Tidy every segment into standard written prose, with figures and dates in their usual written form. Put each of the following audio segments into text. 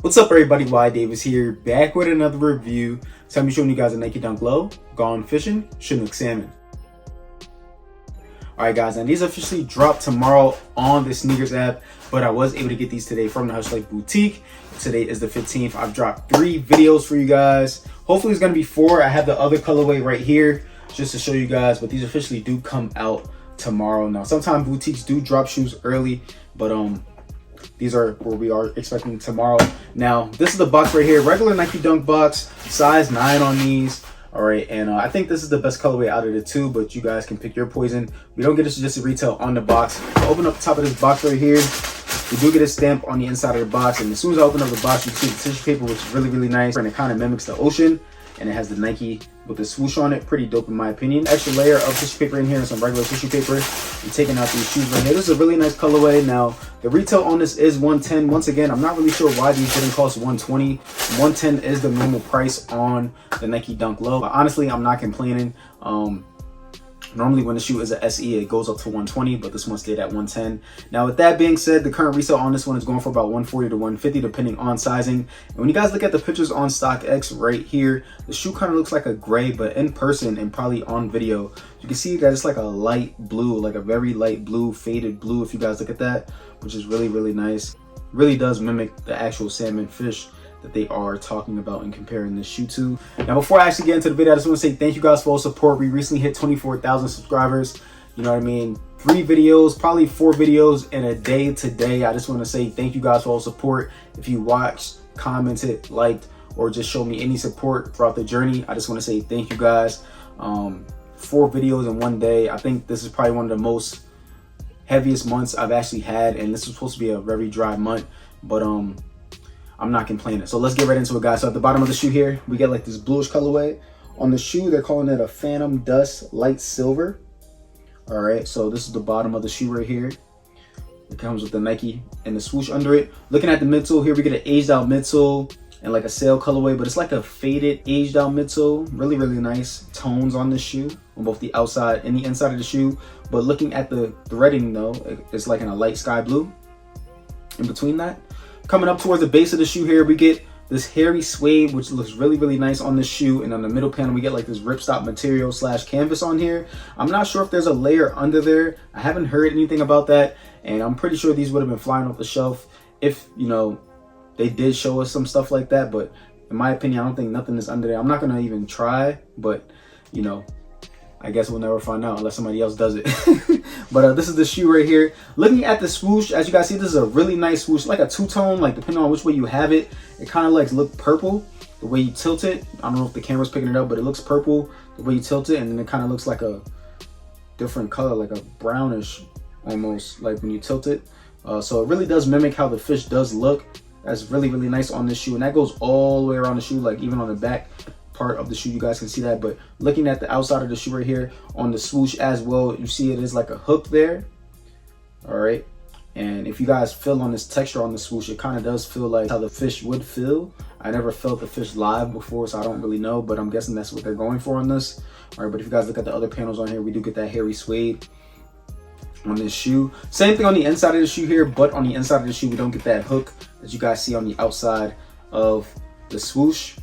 What's up everybody, whydavis here, back with another review. So I'm showing you guys a Nike Dunk Low, Gone Fishing, Chinook Salmon. Alright guys, and these officially drop tomorrow on the sneakers app, but I was able to get these today from the Hush Life Boutique. Today is the 15th. I've dropped 3 videos for you guys. Hopefully it's going to be 4. I have the other colorway right here just to show you guys, but these officially do come out tomorrow. Now sometimes boutiques do drop shoes early, but these are where we are expecting tomorrow. Now, this is the box right here. Regular Nike Dunk box, size 9 on these. All right, and I think this is the best colorway out of the 2, but you guys can pick your poison. We don't get a suggested retail on the box. Open up the top of this box right here. We do get a stamp on the inside of the box, and as soon as I open up the box, you see the tissue paper, which is really, really nice, and it kind of mimics the ocean, and it has the Nike with the swoosh on it. Pretty dope in my opinion. Extra layer of tissue paper in here and some regular tissue paper. I'm taking out these shoes right here. This is a really nice colorway. Now, the retail on this is $110. Once again, I'm not really sure why these didn't cost $120. $110 is the normal price on the Nike Dunk Low. But honestly, I'm not complaining. Normally when the shoe is a SE, it goes up to $120, but this one stayed at $110. Now with that being said, the current resale on this one is going for about $140 to $150 depending on sizing. And when you guys look at the pictures on StockX right here, the shoe kind of looks like a gray, but in person and probably on video, you can see that it's like a light blue, like a very light blue, faded blue if you guys look at that, which is really, really nice. Really does mimic the actual salmon fish that they are talking about and comparing this shoe to. Now before I actually get into the video, I just want to say thank you guys for all support. We recently hit 24,000 subscribers. You know what I mean? 3 videos, probably 4 videos in a day today. I just want to say thank you guys for all support. If you watched, commented, liked, or just showed me any support throughout the journey, I just want to say thank you guys. 4 videos in one day. I think this is probably one of the most heaviest months I've actually had, and this was supposed to be a very dry month, but I'm not complaining. So let's get right into it, guys. So at the bottom of the shoe here, we get like this bluish colorway. On the shoe, they're calling it a Phantom Dust Light Silver. All right, so this is the bottom of the shoe right here. It comes with the Nike and the swoosh under it. Looking at the midsole here, we get an aged out midsole and like a sail colorway, but it's like a faded aged out midsole. Really, really nice tones on this shoe on both the outside and the inside of the shoe. But looking at the threading though, it's like in a light sky blue in between that. Coming up towards the base of the shoe here, we get this hairy suede, which looks really, really nice on the shoe. And on the middle panel, we get like this ripstop material / canvas on here. I'm not sure if there's a layer under there. I haven't heard anything about that. And I'm pretty sure these would have been flying off the shelf if, you know, they did show us some stuff like that. But in my opinion, I don't think nothing is under there. I'm not going to even try, but, you know, I guess we'll never find out unless somebody else does it. But this is the shoe right here. Looking at the swoosh, as you guys see, this is a really nice swoosh, like a two-tone, like depending on which way you have it, it kind of like look purple the way you tilt it. I don't know if the camera's picking it up, but it looks purple the way you tilt it, and then it kind of looks like a different color, like a brownish almost, like when you tilt it. So it really does mimic how the fish does look. That's really, really nice on this shoe, and that goes all the way around the shoe, like even on the back part of the shoe, you guys can see that. But looking at the outside of the shoe right here on the swoosh as well, you see it is like a hook there. All right, and if you guys feel on this texture on the swoosh, it kind of does feel like how the fish would feel. I never felt the fish live before, so I don't really know, but I'm guessing that's what they're going for on this. All right, but if you guys look at the other panels on here, we do get that hairy suede on this shoe. Same thing on the inside of the shoe here, but on the inside of the shoe, we don't get that hook that you guys see on the outside of the swoosh.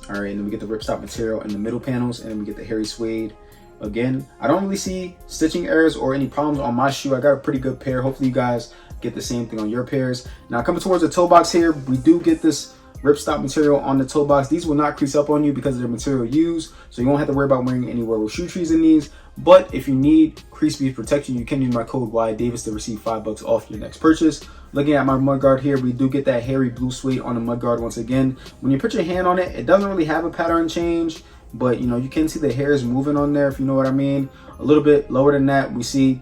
All right, and then we get the ripstop material in the middle panels, and then we get the hairy suede. Again, I don't really see stitching errors or any problems on my shoe. I got a pretty good pair. Hopefully you guys get the same thing on your pairs. Now coming towards the toe box here, we do get this ripstop material on the toe box. These will not crease up on you because of the material used, so you won't have to worry about wearing any wearable shoe trees in these. But if you need crease bead protection, you can use my code whydavis to receive $5 off your next purchase. Looking at my mudguard here, we do get that hairy blue suede on the mudguard once again. When you put your hand on it, it doesn't really have a pattern change, but you know, you can see the hairs moving on there, if you know what I mean. A little bit lower than that, we see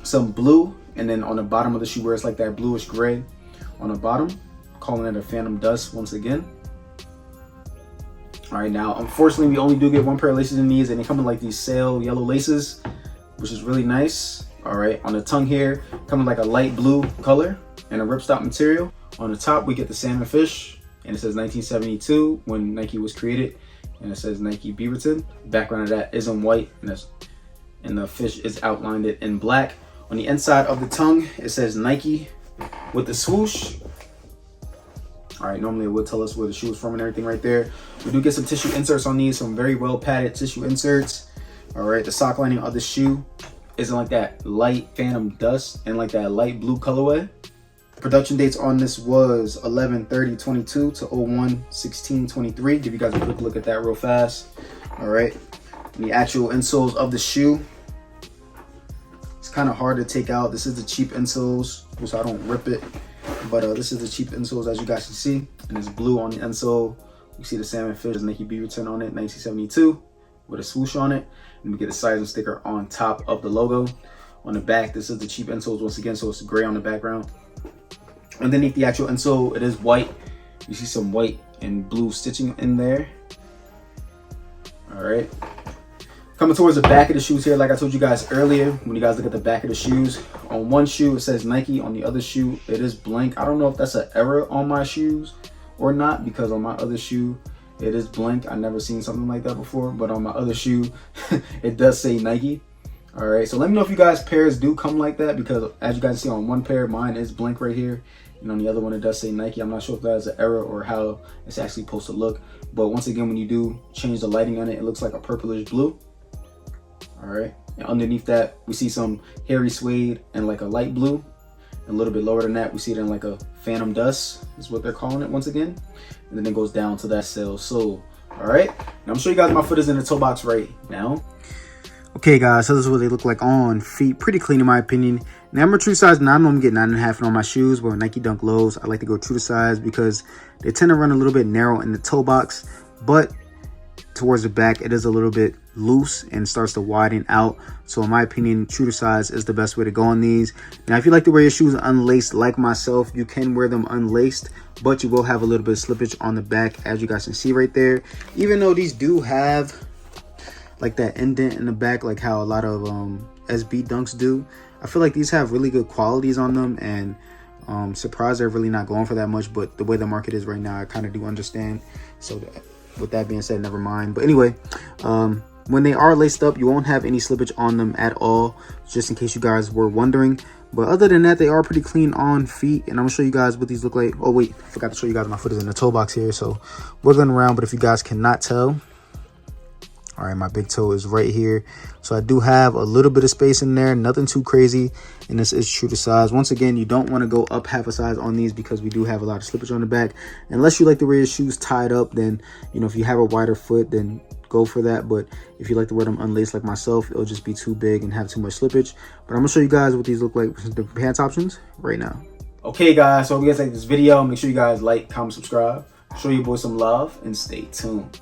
some blue, and then on the bottom of the shoe where it's like that bluish gray on the bottom, calling it a Phantom Dust once again. All right, now unfortunately we only do get 1 pair of laces in these, and they come in like these sail yellow laces, which is really nice. All right, on the tongue here, coming like a light blue color and a ripstop material. On the top, we get the salmon fish, and it says 1972 when Nike was created, and it says Nike Beaverton. The background of that is in white, and the fish is outlined in black. On the inside of the tongue, it says Nike with the swoosh. All right, normally it would tell us where the shoe is from and everything right there. We do get some tissue inserts on these, some very well padded tissue inserts. All right, the sock lining of the shoe isn't like that light phantom dust and like that light blue colorway. Production dates on this was 11/30/22 to 01/16/23. Give you guys a quick look at that real fast. All right, and the actual insoles of the shoe. It's kind of hard to take out. This is the cheap insoles, so I don't rip it. But this is the cheap insoles, as you guys can see, and it's blue on the insole. You see the salmon fish, there's Nike B return on it, 1972, with a swoosh on it. And we get a sizing sticker on top of the logo. On the back, this is the cheap insoles once again, so it's gray on the background. Underneath the actual insole, it is white. You see some white and blue stitching in there. All right. Coming towards the back of the shoes here, like I told you guys earlier, when you guys look at the back of the shoes, on one shoe it says Nike, on the other shoe it is blank. I don't know if that's an error on my shoes or not, because on my other shoe it is blank. I've never seen something like that before, but on my other shoe it does say Nike. All right, so let me know if you guys pairs do come like that, because as you guys see on one pair, mine is blank right here, and on the other one it does say Nike. I'm not sure if that is an error or how it's actually supposed to look, but once again, when you do change the lighting on it, it looks like a purplish blue. All right, and underneath that we see some hairy suede and like a light blue. A little bit lower than that, we see it in like a phantom dust, is what they're calling it once again. And then it goes down to that sail sole. All right, and I'm showing you guys my foot is in the toe box right now. Okay guys, so this is what they look like on feet. Pretty clean in my opinion. Now I'm a true size 9. I normally get 9.5 on my shoes, but with Nike Dunk Lows, I like to go true to size because they tend to run a little bit narrow in the toe box, but towards the back it is a little bit loose and starts to widen out. So in my opinion, true to size is the best way to go on these. Now if you like to wear your shoes unlaced like myself, you can wear them unlaced, but you will have a little bit of slippage on the back, as you guys can see right there. Even though these do have like that indent in the back, like how a lot of SB dunks do, I feel like these have really good qualities on them, and surprised they're really not going for that much. But the way the market is right now, I kind of do understand. So with that being said, never mind. But anyway, when they are laced up, you won't have any slippage on them at all, just in case you guys were wondering. But other than that, they are pretty clean on feet, and I'm gonna show you guys what these look like. Oh wait, forgot to show you guys my foot is in the toe box here, so wiggling around. But if you guys cannot tell, all right, my big toe is right here, so I do have a little bit of space in there, nothing too crazy, and this is true to size. Once again, you don't want to go up half a size on these because we do have a lot of slippage on the back. Unless you like to wear your shoes tied up, then, you know, if you have a wider foot, then go for that. But if you like to wear them unlaced like myself, it'll just be too big and have too much slippage. But I'm gonna show you guys what these look like, the pants options, right now. Okay guys, so if you guys like this video, make sure you guys like, comment, subscribe, show your boy some love, and stay tuned.